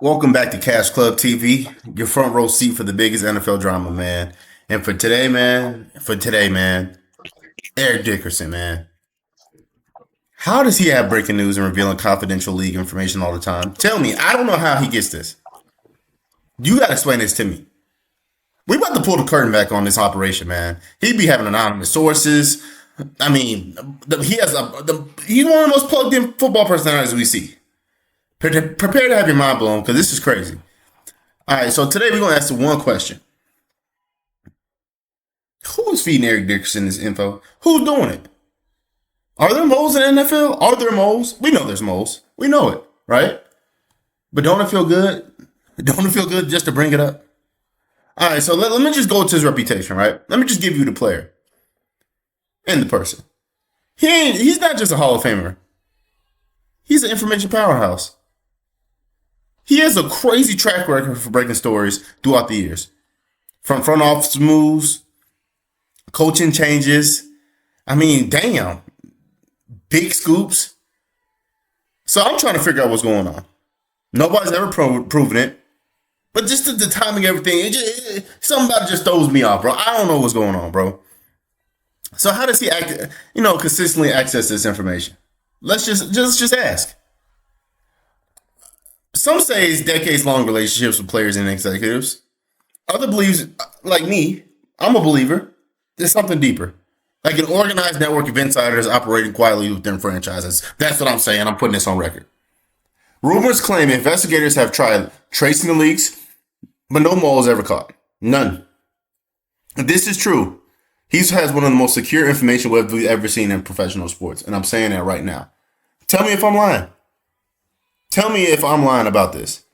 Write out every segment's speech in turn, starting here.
Welcome back to Cash Club TV, your front row seat for the biggest NFL drama, man. And for today, man, Eric Dickerson, man. How does he have breaking news and revealing confidential league information all the time? Tell me, I don't know how he gets this. You got to explain this to me. We about to pull the curtain back on this operation, man. He be having anonymous sources. I mean, he's one of the most plugged in football personalities we see. Prepare to have your mind blown because this is crazy. All right, so today we're going to ask the one question. Who is feeding Eric Dickerson this info? Who's doing it? Are there moles in the NFL? Are there moles? We know there's moles. We know it, right? But don't it feel good? Don't it feel good just to bring it up? All right, so let me just go to his reputation, right? Let me just give you the player and the person. He's not just a Hall of Famer. He's an information powerhouse. He has a crazy track record for breaking stories throughout the years. From front office moves, coaching changes. I mean, damn. Big scoops. So I'm trying to figure out what's going on. Nobody's ever proven it. But just the timing, everything, something about it just throws me off, bro. I don't know what's going on, bro. So how does he consistently access this information? Let's just ask. Some say it's decades-long relationships with players and executives. Other believes, like me, I'm a believer, there's something deeper. Like an organized network of insiders operating quietly within franchises. That's what I'm saying. I'm putting this on record. Rumors claim investigators have tried tracing the leaks, but no mole is ever caught. None. If this is true, he has one of the most secure information we've ever seen in professional sports. And I'm saying that right now. Tell me if I'm lying. Tell me if I'm lying about this.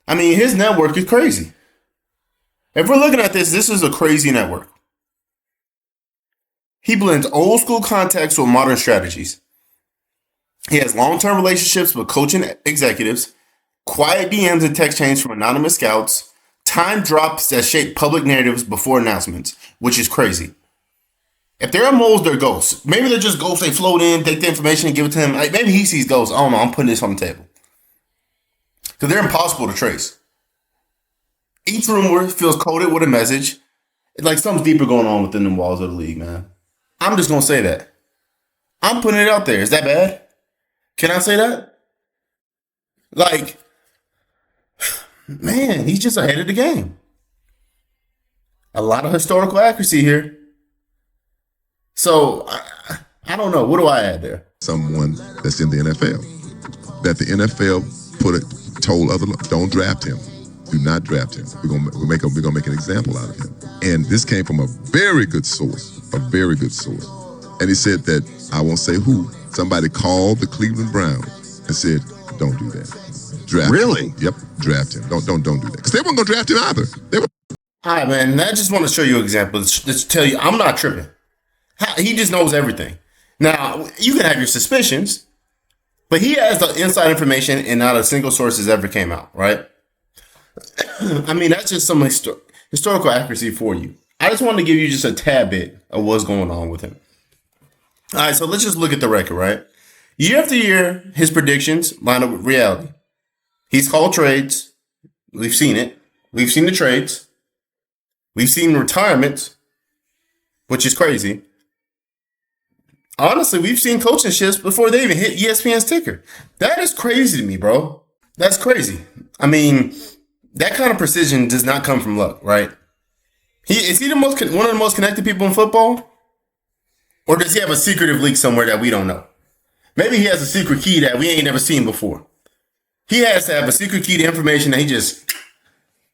I mean, his network is crazy. If we're looking at this is a crazy network. He blends old school context with modern strategies. He has long-term relationships with coaching executives, quiet DMs and text chains from anonymous scouts, time drops that shape public narratives before announcements, which is crazy. If there are moles, they're ghosts. Maybe they're just ghosts. They float in, take the information, and give it to him. Like, maybe he sees ghosts. I don't know. I'm putting this on the table. Because they're impossible to trace. Each rumor feels coded with a message. Like something's deeper going on within the walls of the league, man. I'm just going to say that. I'm putting it out there. Is that bad? Can I say that? Like, man, he's just ahead of the game. A lot of historical accuracy here. So, I don't know. What do I add there? Someone that's in the NFL. That the NFL told other, don't draft him. Do not draft him. We're gonna make an example out of him. And this came from a very good source. And he said that, I won't say who, somebody called the Cleveland Browns and said, don't do that. Draft Really? him. Yep, draft him. Don't do that. Because they weren't gonna draft him either. All right, man. I just want to show you an example. Just tell you, I'm not tripping. He just knows everything. Now, you can have your suspicions, but he has the inside information and not a single source has ever came out, right? I mean, that's just some historical accuracy for you. I just wanted to give you just a tad bit of what's going on with him. All right, so let's just look at the record, right? Year after year, his predictions line up with reality. He's called trades. We've seen it. We've seen the trades. We've seen retirements, which is crazy. Honestly, we've seen coaching shifts before they even hit ESPN's ticker. That is crazy to me, bro. That's crazy. I mean, that kind of precision does not come from luck, right? Is he one of the most connected people in football? Or does he have a secretive leak somewhere that we don't know? Maybe he has a secret key that we ain't never seen before. He has to have a secret key to information that he just,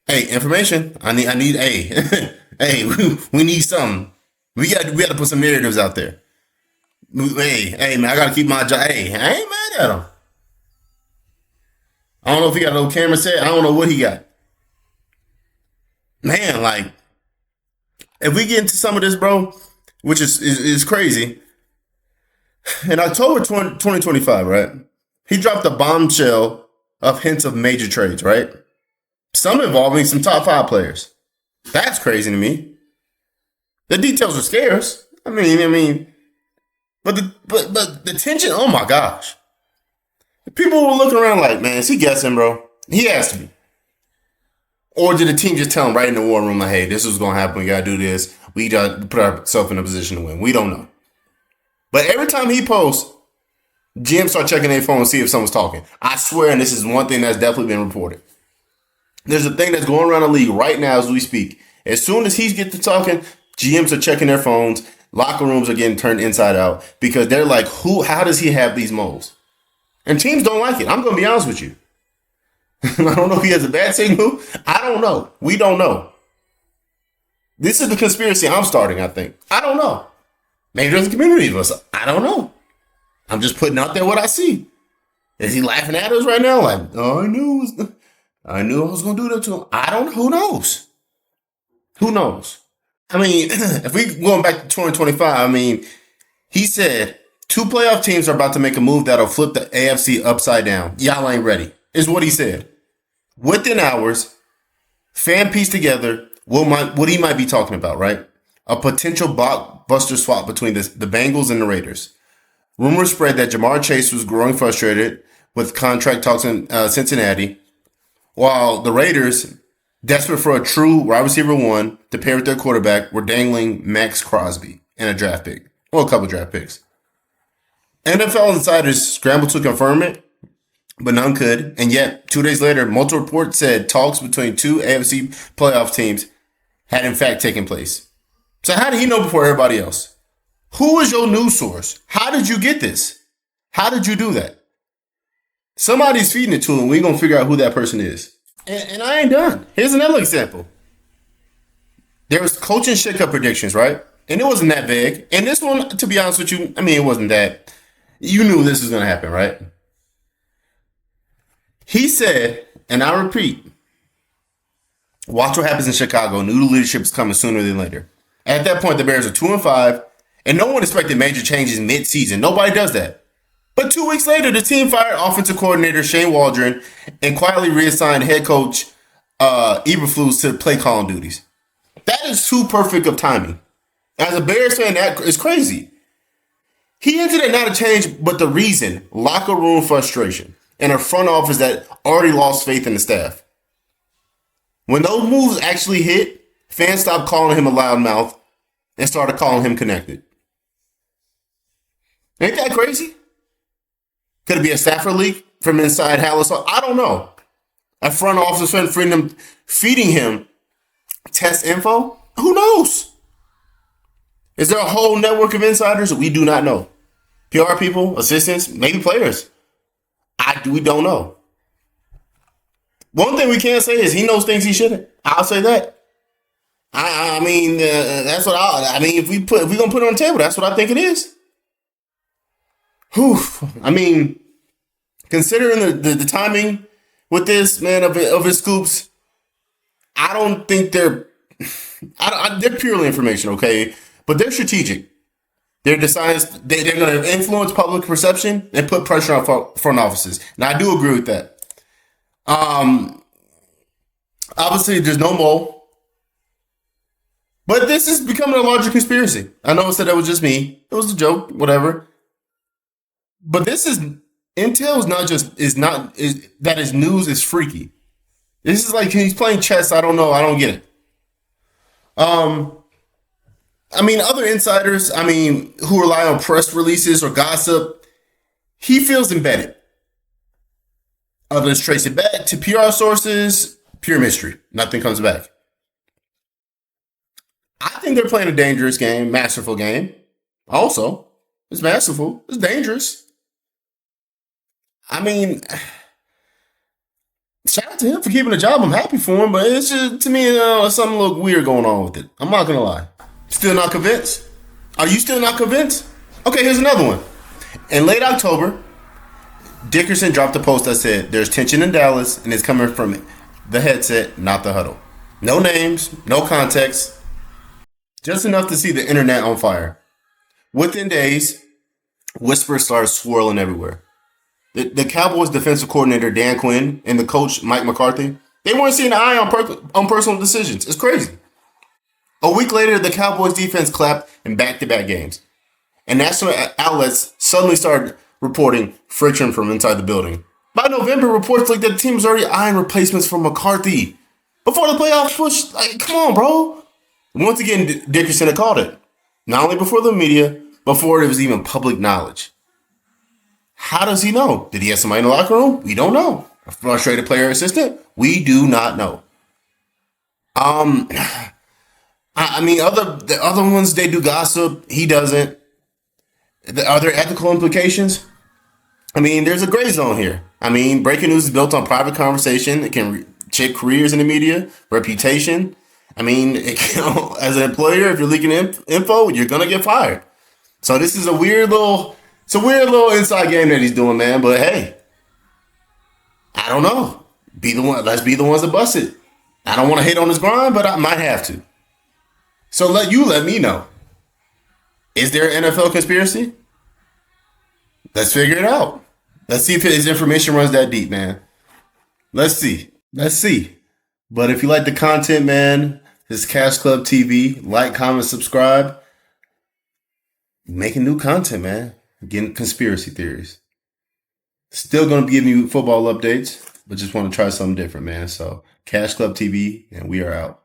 hey, information. I need, hey, hey, we need something. We got to put some narratives out there. Hey, man, I got to keep my job. Hey, I ain't mad at him. I don't know if he got a little camera set. I don't know what he got. Man, like, if we get into some of this, bro, which is crazy. In October 2025, right? He dropped a bombshell of hints of major trades, right? Some involving some top 5 players. That's crazy to me. The details are scarce. I mean, but the tension, oh my gosh. People were looking around like, man, is he guessing, bro? He has to be. Or did the team just tell him right in the war room, like, hey, this is going to happen. We got to do this. We got to put ourselves in a position to win. We don't know. But every time he posts, GM start checking their phone and see if someone's talking. I swear, and this is one thing that's definitely been reported. There's a thing that's going around the league right now as we speak. As soon as he gets to talking, GMs are checking their phones. Locker rooms are getting turned inside out because they're like, how does he have these moles? And teams don't like it. I'm going to be honest with you. I don't know if he has a bad signal. I don't know. We don't know. This is the conspiracy I'm starting, I think. I don't know. Maybe there's a community of us. I don't know. I'm just putting out there what I see. Is he laughing at us right now? Like, oh, I knew I was going to do that to him. I don't know. Who knows? Who knows? I mean, if we going back to 2025, I mean, he said 2 playoff teams are about to make a move that'll flip the AFC upside down. Y'all ain't ready, is what he said. Within hours, fan pieced together what he might be talking about, right? A potential blockbuster swap between the Bengals and the Raiders. Rumors spread that Jamar Chase was growing frustrated with contract talks in Cincinnati, while the Raiders, desperate for a true wide receiver one to pair with their quarterback, were dangling Max Crosby and a draft pick. Well, a couple draft picks. NFL insiders scrambled to confirm it, but none could. And yet, 2 days later, multiple reports said talks between 2 AFC playoff teams had in fact taken place. So how did he know before everybody else? Who is your news source? How did you get this? How did you do that? Somebody's feeding it to him. We're going to figure out who that person is. And I ain't done. Here's another example. There was coaching shakeup predictions, right? And it wasn't that vague. And this one, to be honest with you, I mean, it wasn't that. You knew this was going to happen, right? He said, and I repeat, watch what happens in Chicago. New leadership is coming sooner than later. At that point, the Bears are 2-5, and no one expected major changes mid-season. Nobody does that. But 2 weeks later, the team fired offensive coordinator Shane Waldron and quietly reassigned head coach Eberflus to play calling duties. That is too perfect of timing. As a Bears fan, that is crazy. He hinted at not a change, but the reason, locker room frustration and a front office that already lost faith in the staff. When those moves actually hit, fans stopped calling him a loudmouth and started calling him connected. Ain't that crazy? Could it be a Stafford leak from inside Hallis? I don't know. A front office feeding him test info? Who knows? Is there a whole network of insiders that we do not know? PR people, assistants, maybe players. We don't know. One thing we can say is he knows things he shouldn't. I'll say that. I mean, that's what I mean. If we're gonna put it on the table, that's what I think it is. Whew. I mean, considering the timing with this man of his scoops, I don't think they're purely information, okay, but they're strategic. They're going to influence public perception and put pressure on front offices. And I do agree with that. Obviously, there's no mole. But this is becoming a larger conspiracy. I know I said that was just me. It was a joke, whatever. But this is intel that his news is freaky. This is like he's playing chess. I don't know. I don't get it. I mean, other insiders, who rely on press releases or gossip, he feels embedded. Others trace it back to PR sources, pure mystery. Nothing comes back. I think they're playing a dangerous game, masterful game. Also, it's masterful. It's dangerous. Shout out to him for keeping the job. I'm happy for him, but it's just, to me, something a little weird going on with it. I'm not going to lie. Still not convinced? Are you still not convinced? Okay, here's another one. In late October, Dickerson dropped a post that said, there's tension in Dallas, and it's coming from the headset, not the huddle. No names, no context, just enough to see the internet on fire. Within days, whispers started swirling everywhere. The Cowboys defensive coordinator, Dan Quinn, and the coach, Mike McCarthy, they weren't seeing eye on personal decisions. It's crazy. A week later, the Cowboys defense clapped in back-to-back games. And national outlets suddenly started reporting friction from inside the building. By November, reports like that the team was already eyeing replacements for McCarthy. Before the playoffs push, like, come on, bro. Once again, Dickerson had called it. Not only before the media, before it was even public knowledge. How does he know? Did he have somebody in the locker room? We don't know. A frustrated player assistant? We do not know. I mean, the other ones, they do gossip. He doesn't. Are there ethical implications? I mean, there's a gray zone here. I mean, breaking news is built on private conversation. It can check careers in the media, reputation. I mean, as an employer, if you're leaking info, you're gonna get fired. So this is a weird little inside game that he's doing, man. But hey, I don't know. Let's be the ones that bust it. I don't want to hate on his grind, but I might have to. So let me know. Is there an NFL conspiracy? Let's figure it out. Let's see if his information runs that deep, man. Let's see. But if you like the content, man, this is Cash Club TV. Like, comment, subscribe. Making new content, man. Getting conspiracy theories. Still going to be giving you football updates, but just want to try something different, man. So, Cash Club TV, and we are out.